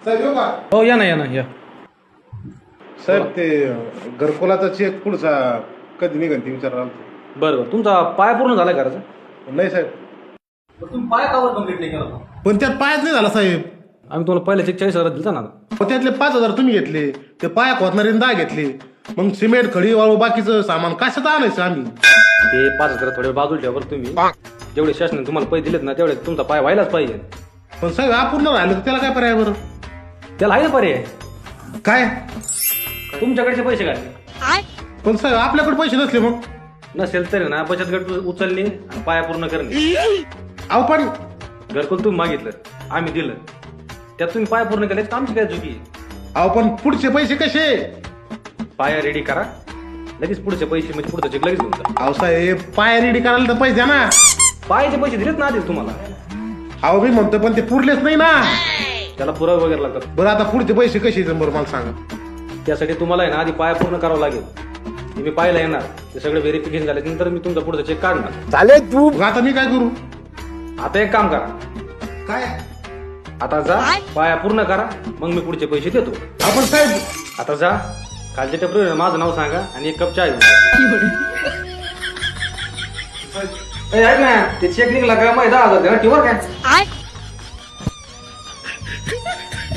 साहेब येऊ का? हो या ना या. साहेब ते घरकुलाचा चेक पुढचा कधी निघन ते विचारायला आलतो. बरं बरं तुमचा पाय पूर्ण झालाय घराचा? नाही साहेब, तुम्ही पाय कावर कम्प्लीट नाही केला? पण त्यात पायच नाही झाला साहेब. आम्ही तुम्हाला पहिले चेक 40,000 दिलता ना. त्यातले 5,000 तुम्ही घेतले, ते पाया खोदणारे 10 घेतले. मग सिमेंट खडी वाळू बाकीचं सामान कशात आणायचं आम्ही? ते 5,000 थोडे बाजूला ठेवा बरं तुम्ही. जेवढे शासनाने तुम्हाला पैसे दिलेत ना तेवढे तुमचा पाय व्हायलाच पाहिजे. पण साहेब अपूर्ण राहिलं तर त्याला काय पर्याय बरं? त्याला आहे ना पर्याय. काय? तुमच्याकडचे पैसे काय पण साहेब आपल्याकडे पैसे नसले मग? नसेल तरी ना बचत गट उचलणे आणि पाया पूर्ण करणे. अहो पण घरकुल तुम्ही मागितलं, आम्ही दिलं, त्यात तुम्ही पाय पूर्ण केले, आमची काय चुकी? अहो पण पुढचे पैसे कसे? पाया रेडी करा, लगेच पुढचे पैसे म्हणजे पुढचं चेक लगेच घेऊन जा. अहो साहेब पाय रेडी करायला तर पैसे द्या ना. पायाचे पैसे दिलेत ना आधीच तुम्हाला. अहो मी म्हणतो पण ते पुरलेच नाही ना. त्याला पुरावे वगैरे लागतात. बरं आता पुढचे पैसे कसे येतील बरं मला सांगा. त्यासाठी तुम्हाला आहे ना आधी पाया पूर्ण करावं लागेल. ते मी पाहायला येणार, ते सगळे व्हेरिफिकेशन झाल्यानंतर मी तुमचा पुढचा चेक काढणार. चालेल तू आता मी काय करू? आता एक काम करा, काय? आता जा पाया पूर्ण करा, मग मी पुढचे पैसे देतो. आपण साहेब आता जा खालच्या टपरीवर माझं नाव सांगा आणि एक कप चहा घेऊन जा. ऐक ना, ते चेक निघला का माहिती 10,000 ठेवा काय.